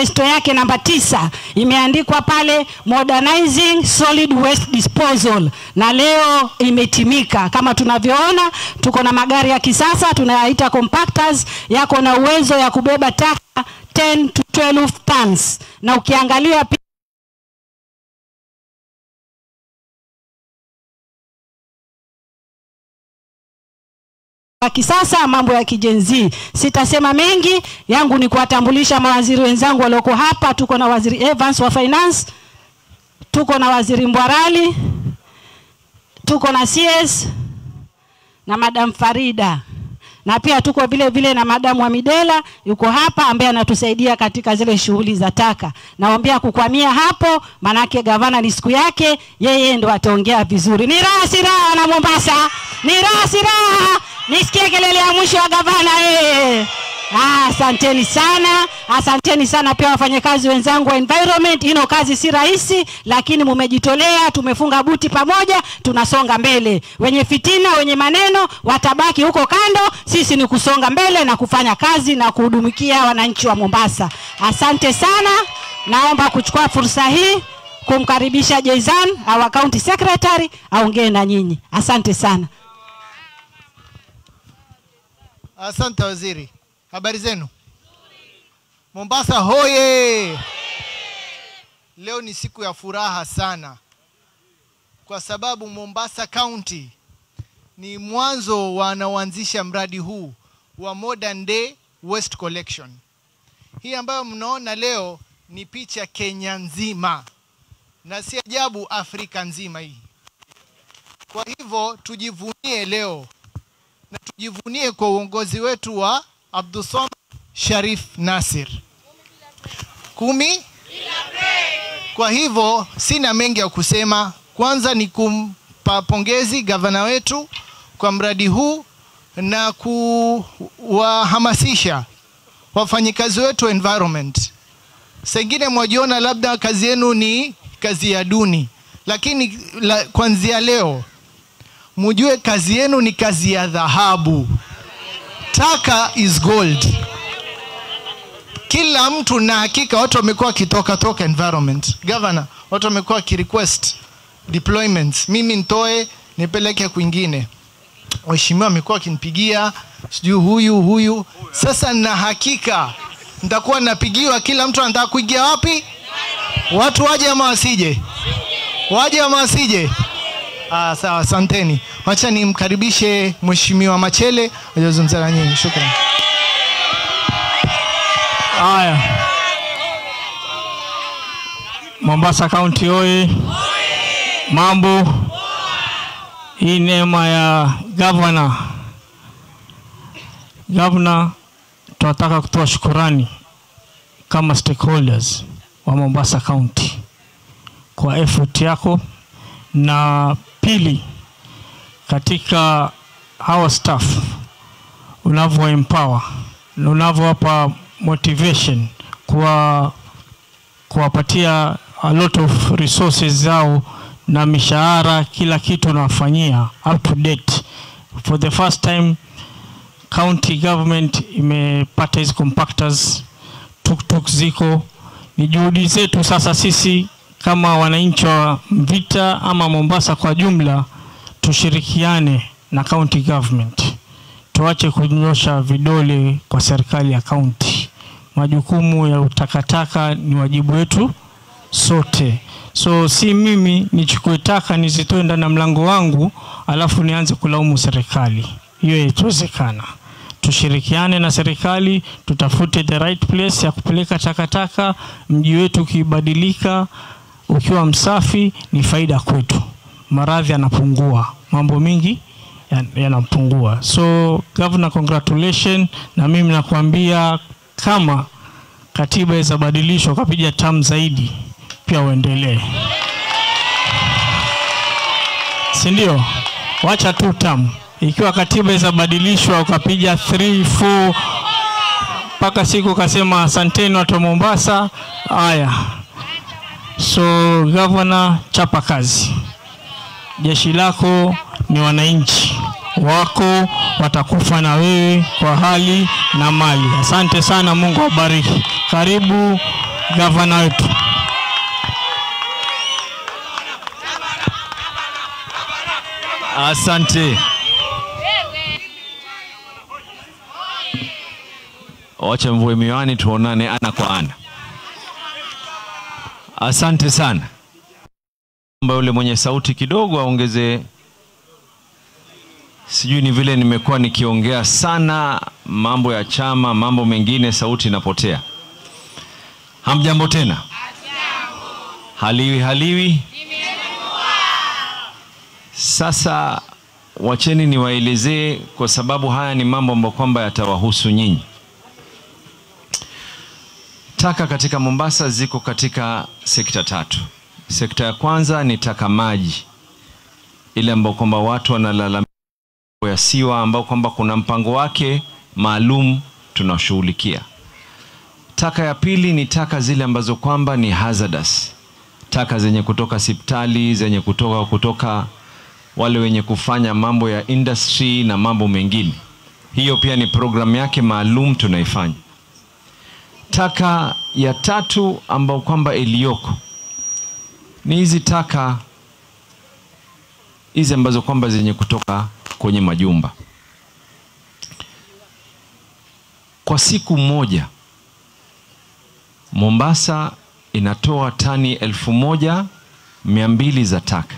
manifesto yake namba 9 imeandikwa pale modernizing solid waste disposal, na leo imetimika. Kama tunavyoona, tuko na magari ya kisasa tunayaita compactors, yako na uwezo ya kubeba taka 10 to 12 tons, na ukiangalia kisasa mambo ya kijenzi. Sitasema mengi, yangu ni kuwatambulisha mawaziri wenzangu walioko hapa. Tuko na Waziri Evans wa Finance, tuko na Waziri Mbwarali, tuko na CS na Madam Farida, na pia tuko vile vile na Madam Wamidela yuko hapa ambaye anatusaidia katika zile shughuli za taka. Naombea kukwamia hapo, manake gavana ni siku yake, yeye ndo ataongea vizuri. Ni raha si raha na Mombasa, ni raha si raha. Nisikie kelele ya mwisho wa gavana asanteni sana. Asanteni sana pia wafanyakazi wenzangu wa environment. Ino kazi si rahisi, lakini mumejitolea, tumefunga buti pamoja, tunasonga mbele. Wenye fitina, wenye maneno watabaki huko kando, sisi ni kusonga mbele na kufanya kazi na kuhudumikia wananchi wa Mombasa. Asante sana. Naomba kuchukua fursa hii kumkaribisha Jaizan, our county secretary, aongee na nyinyi. Asante sana. Asante waziri. Habari zenu? Mombasa hoye! Leo ni siku ya furaha sana, kwa sababu Mombasa County ni mwanzo wanaoanzisha mradi huu wa modern day waste collection. Hii ambayo mnaona leo ni picha Kenya nzima, na si ajabu Afrika nzima hii. Kwa hivyo tujivunie leo, na tujivunie kwa uongozi wetu wa Abdulswamad Sharif Nasir. 10. Kwa hivyo sina mengi ya kusema. Kwanza ni kumpa pongezi gavana wetu kwa mradi huu na kuwahamasisha wafanyikazi wetu environment. Sengine mwajiona labda kazi yenu ni kazi ya duni, lakini kuanzia leo mujue kazi yenu ni kazi ya dhahabu. Taka is gold. Kila mtu, na hakika watu wamekuwa toka environment. Governor, watu wamekuwa request deployments, mimi nitoe nipeleke kwingine. Waheshimiwa wamekuwa kinipigia sijui huyu. Sasa na hakika nitakuwa napigiwa, kila mtu anataka kuingia wapi? Watu waje ama wasije? Waje ama wasije? Sawa, asanteni. Wacha nimkaribishe Mheshimiwa Machele ajazungumza na nyinyi. Shukrani. Haya. Mombasa County oye. Mambo. Hii neema ya Governor, tunataka kutoa shukrani kama stakeholders wa Mombasa County kwa effort yako, na pili katika our staff unavyo empower, unavyowapa motivation, kuwapatia a lot of resources zao na mishahara, kila kitu unawafanyia up to date. For the first time county government imepata hizo compactors, tuk ziko. Ni juhudi zetu sasa sisi kama wananchi wa Mvita ama Mombasa kwa jumla, tushirikiane na county government. Tuache kunyosha vidole kwa serikali ya county. Majukumu ya utakataka ni wajibu wetu sote. So si mimi nichukue taka nizitoe ndani ya mlango wangu alafu nianze kulaumu serikali. Hiyo haitawezekana. Tushirikiane na serikali, tutafute the right place ya kupeleka takataka. Mji wetu ukibadilika, ukiwa msafi, ni faida kwetu. Maradhi yanapungua, mambo mingi yanapungua. So Governor, congratulations, na mimi nakuambia kama katiba izabadilishwa ukapiga term zaidi, pia uendelee. Si ndio? Wacha 2 term. Ikiwa katiba izabadilishwa ukapiga 3, 4 mpaka siku kasema asanteni watu wa Mombasa. Haya. So Governor, chapa kazi. Jeshi lako ni wananchi wako, watakufa na wewe kwa hali na mali. Asante sana, Mungu awabariki. Karibu gavana wetu. Asante. Wacha mvue miwani tuonane ana kwa ana. Asante sana. Mba yule mwenye sauti kidogo aongeze. Sijui ni vile nimekuwa nikiongea sana mambo ya chama, mambo mengine sauti inapotea. Hamjambo tena? Haliwi? Sasa wacheni niwaelezee kwa sababu haya ni mambo ambayo kwamba yatawahusu nyinyi. Taka katika Mombasa ziko katika sekta 3. Sekta ya kwanza ni taka maji. Ile ambayo kwamba watu wanalalamika ya siwa ambao kwamba kuna mpango wake maalum tunashughulikia. Taka ya pili ni taka zile ambazo kwamba ni hazardous. Taka zenye kutoka hospitali, zenye kutoka wale wenye kufanya mambo ya industry na mambo mengine. Hiyo pia ni program yake maalum tunaifanya. Taka ya 3 ambao kwamba iliyoko ni hizi taka hizi ambazo kwamba zenye kutoka kwenye majumba. Kwa siku moja Mombasa inatoa tani 1200 za taka.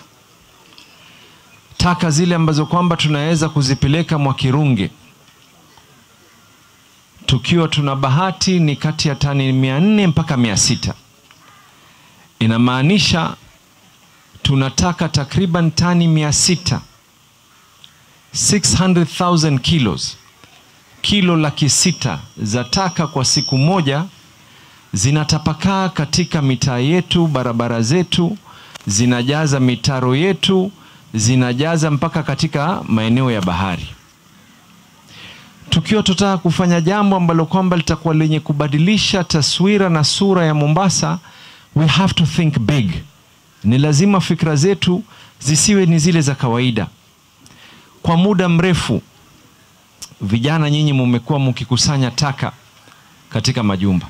Taka zile ambazo kwamba tunaweza kuzipeleka Mwakirunge tukiwa tuna bahati ni kati ya tani 400 mpaka 600. Inamaanisha tunataka takriban tani 600. 600,000 kilos. Kilo 600,000 za taka kwa siku moja zinatapakaa katika mitaa yetu, barabara zetu, zinajaza mitaro yetu, zinajaza mpaka katika maeneo ya bahari. Tukiwa tutaka kufanya jambo ambalo kwamba litakuwa lenye kubadilisha taswira na sura ya Mombasa, we have to think big. Ni lazima fikra zetu zisiwe ni zile za kawaida. Kwa muda mrefu vijana nyinyi mmekuwa mkikusanya taka katika majumba.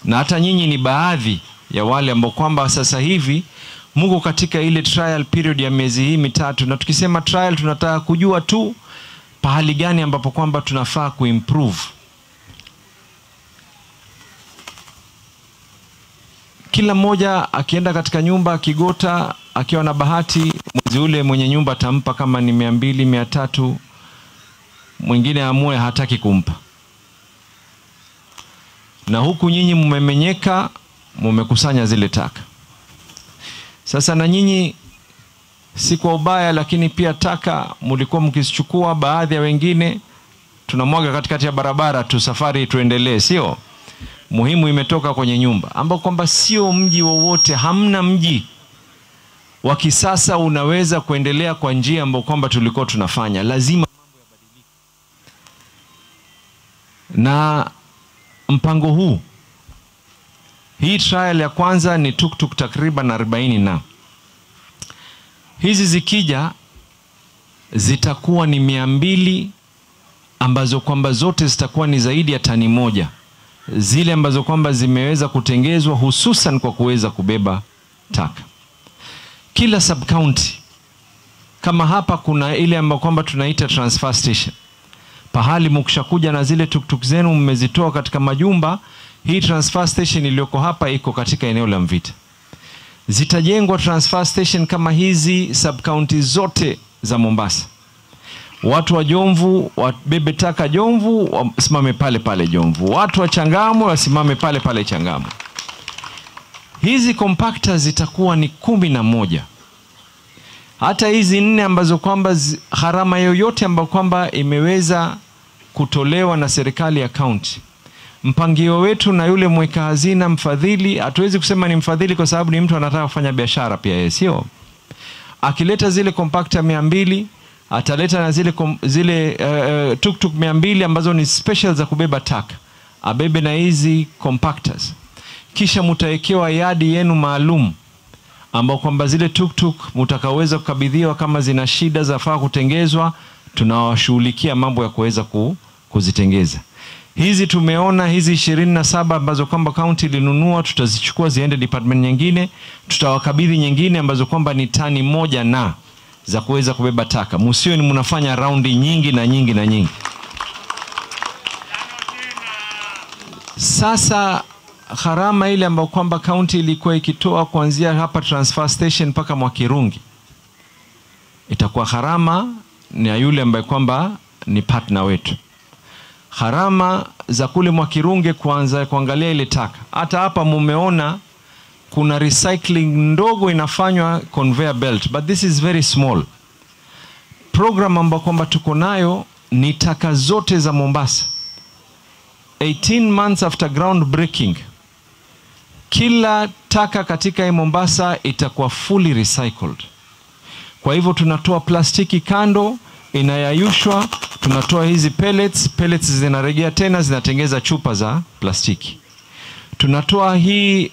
Na hata nyinyi ni baadhi ya wale ambao kwamba sasa hivi mko katika ile trial period ya miezi hii 3, na tukisema trial tunataka kujua tu pahali gani ambapo kwamba tunafaa kuimprove. Kila mmoja akienda katika nyumba akigota, akiwa na bahati mwezi ule mwenye nyumba atampa kama ni 200, 300, mwingine amue hataki kumpa. Na huku nyinyi mmemenyeka, mmekusanya zile taka. Sasa na nyinyi si kwa ubaya, lakini pia taka mlikuwa mkizichukua, baadhi ya wengine tunamwaga katikati ya barabara tu, safari tuendelee, sio? Muhimu imetoka kwenye nyumba, ambao kwamba sio mji wowote, hamna mji wa kisasa unaweza kuendelea kwa njia ambao kwamba tulikuwa tunafanya. Lazima mambo yabadilike. Na mpango huu, hii trial ya kwanza ni tuktuk takriban 40, na hizi zikija zitakuwa ni 200 ambazo kwamba zote zitakuwa ni zaidi ya tani 1. Zile ambazo kwamba zimeweza kutengezwa hususan kwa kuweza kubeba taka. Kila sub county kama hapa kuna ile ambayo kwamba tunaita transfer station. Pahali mkishakuja na zile tuktuk zenu mmezitoa katika majumba, hii transfer station iliyoko hapa iko katika eneo la Mvita. Zitajengwa transfer station kama hizi sub county zote za Mombasa. Watu wa Jomvu wabebe taka Jomvu, wasimame pale pale Jomvu. Watu wa Changamwe wasimame pale pale Changamwe. Hizi compactors zitakuwa ni 11. Hata hizi 4 ambazo kwamba gharama yoyote ambayo kwamba imeweza kutolewa na serikali ya county. Mpangio wetu na yule mweka hazina mfadhili, hatuwezi kusema ni mfadhili kwa sababu ni mtu anataka kufanya biashara pia yeye, sio? Akileta zile compactor 200, ataleta na zile tuktuk 200 ambazo ni special za kubeba taka. Abebe na hizi compactors. Kisha mtawekewa yadi yenu maalum ambao kwamba zile tuktuk mtakaweza kukabidhiwa kama zina shida za faa kutengezwa, tunawashughulikia mambo ya kuweza kuzitengeza. Hizi tumeona hizi 27 ambazo kwamba county ilinunua, tutazichukua ziende department nyingine, tutawakabidhi nyingine ambazo kwamba ni tani moja na za kuweza kubeba taka. Msio ni mnafanya raundi nyingi na nyingi na nyingi. Sasa gharama ile ambayo kwamba county ilikuwa ikitoa kuanzia hapa transfer station mpaka Mwakirungi, itakuwa gharama ni ya yule ambaye kwamba ni partner wetu. Gharama za kule Mwakirungi kuanza kuangalia ile taka. Hata hapa mumeona kuna recycling ndogo inafanywa conveyor belt, but this is very small. Program ambayo kwamba tuko nayo ni taka zote za Mombasa. 18 months after ground breaking, kila taka katika hii Mombasa itakuwa fully recycled. Kwa hivyo tunatoa plastiki kando, inayayushwa, tunatoa hizi pellets zinarejea tena, zinatengeza chupa za plastiki. Tunatoa hii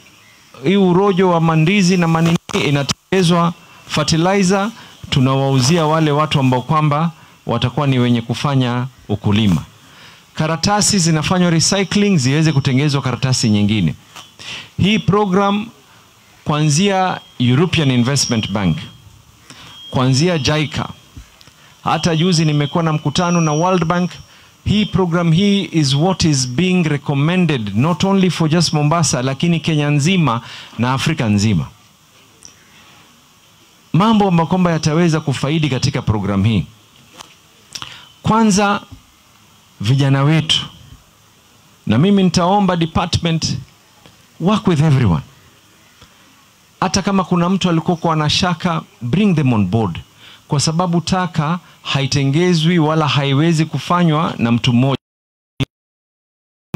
urojo wa mandizi na manini, inatengezwa fertilizer, tunawauzia wale watu ambao kwamba watakuwa ni wenye kufanya ukulima. Karatasi zinafanywa recycling ziweze kutengezwa karatasi nyingine. Hii program kuanzia European Investment Bank, kuanzia JICA, hata juzi nimekuwa na mkutano na World Bank. Hii program hii is what is being recommended not only for just Mombasa, lakini Kenya nzima na Afrika nzima. Mambo ambayo kwamba yataweza kufaidi katika program hii. Kwanza, vijana wetu, na mimi nitaomba department work with everyone. Hata kama kuna mtu alikuwa na shaka, bring them on board, kwa sababu taka haitengezwi wala haiwezi kufanywa na mtu mmoja.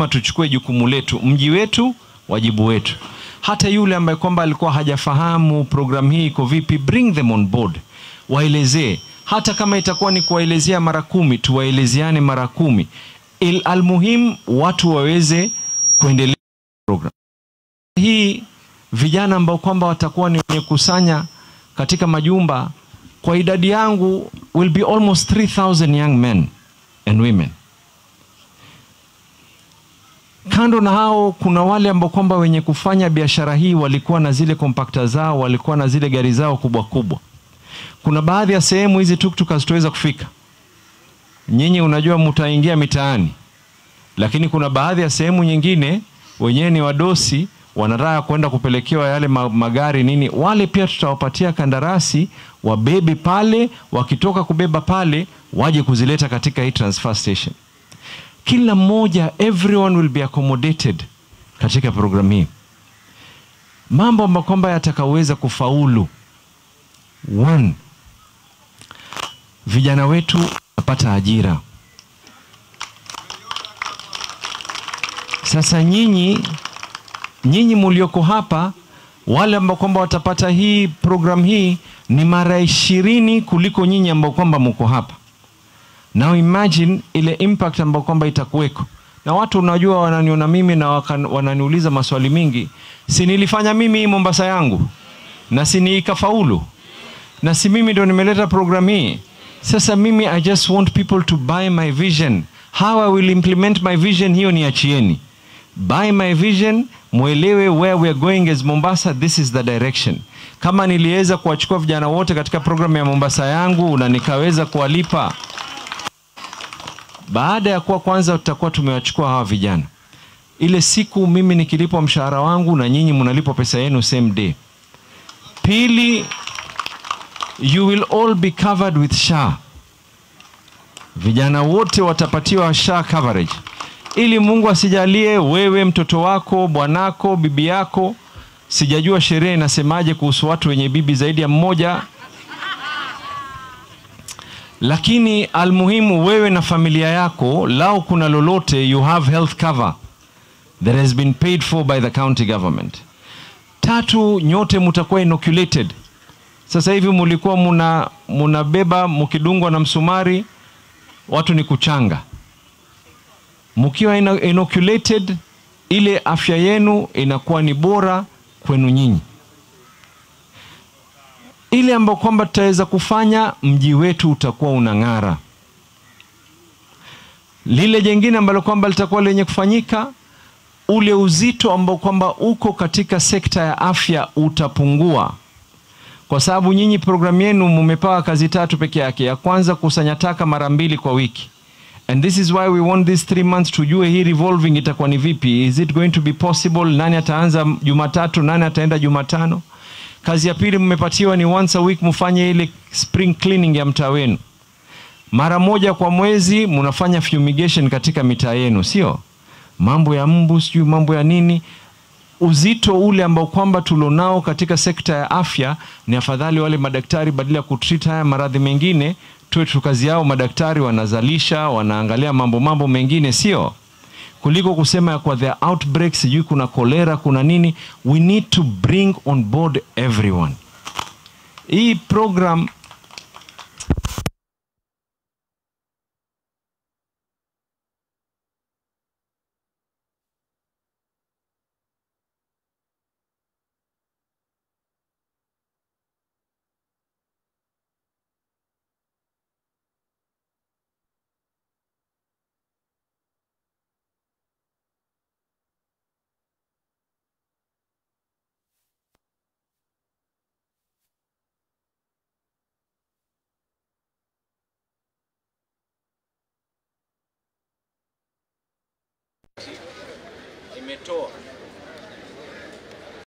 Tuchukue jukumu letu, mji wetu, wajibu wetu. Hata yule ambaye kwamba alikuwa hajafahamu program hii iko vipi, bring them on board, waelezee. Hata kama itakuwa ni kuwaelezea mara 10, tuwaelezeane mara 10. Almuhim watu waweze kuendelea program hii. Vijana ambao kwamba watakuwa ni wenye kusanya katika majumba, kwa idadi yangu will be almost 3,000 young men and women. Kando na hao, kuna wale ambao kwamba wenye kufanya biashara hii walikuwa na zile compactor zao, walikuwa na zile gari zao kubwa kubwa. Kuna baadhi ya sehemu hizi tuktuk hazitoweza kufika. Nyinyi unajua mtaingia mitaani. Lakini kuna baadhi ya sehemu nyingine wenyewe ni wadosi, wanataka kwenda kupelekewa yale magari nini. Wale pia tutawapatia kandarasi wabebe pale, wakitoka kubeba pale waje kuzileta katika hii transfer station. Kila mmoja, everyone will be accommodated katika program hii. Mambo ambayo kwamba yatakaweza kufaulu. 1, vijana wetu wapata ajira. Sasa nyinyi mlioko hapa, wale ambao kwamba watapata hii program hii ni mara 20 kuliko nyinyi ambao kwamba mko hapa. Now imagine ile impact ambao kwamba itakuweko. Na watu unajua wananiona mimi na wananiuliza maswali mingi. Si nilifanya mimi Mombasa yangu? Na si nikafaulu? Na si mimi ndo nimeleta program hii? Sasa mimi I just want people to buy my vision. How I will implement my vision, hiyo ni achieni. Buy my vision, muelewe where we are going as Mombasa, this is the direction. Kama niliweza kuwachukua vijana wote katika program ya Mombasa yangu na nikaweza kuwalipa, baada ya kuwa kwanza tutakuwa tumewachukua hawa vijana, ile siku mimi nikilipwa mshahara wangu na nyinyi mnalipwa pesa yenu same day. Pili, you will all be covered with SHA. Vijana wote watapatiwa SHA coverage. Ili Mungu asijalie wewe, mtoto wako, bwanako, bibi yako, sijajua sheria inasemaje kuhusu watu wenye bibi zaidi ya mmoja, lakini almuhimu wewe na familia yako, lao kuna lolote, you have health cover that has been paid for by the county government. 3, nyote mutakuwa inoculated. Sasa hivi mulikuwa munabeba mukidungwa na msumari, watu ni kuchanga. Mkiwa inoculated, ile afya yenu inakuwa ni bora kwenu nyinyi. Ile ambayo kwamba tutaweza kufanya, mji wetu utakuwa unang'ara. Lile jengine ambalo kwamba litakuwa lenye kufanyika, ule uzito ambao kwamba uko katika sekta ya afya utapungua. Kwa sababu nyinyi programu yenu mumepewa kazi 3 peke yake. Ya kwanza kusanya taka mara 2 kwa wiki. And this is why we want these 3 months tujue hii revolving itakuwa ni vipi. Is it going to be possible? Nani ataanza Jumatatu, nani ataenda Jumatano? Kazi ya pili mmepatiwa ni once a week mfanye ile spring cleaning ya mtaa wenu. Mara 1 kwa mwezi mnafanya fumigation katika mitaa yenu, sio? Mambo ya mbu, sio mambo ya nini. Uzito ule ambao kwamba tulionao katika sekta ya afya, ni afadhali wale madaktari badala ya kutreat haya maradhi mengine, tuwe kazi yao madaktari wanazalisha, wanaangalia mambo mengine, sio? Kuliko kusema ya kwa the outbreaks, sijui kuna kolera, kuna nini. We need to bring on board everyone. Hii program imetoa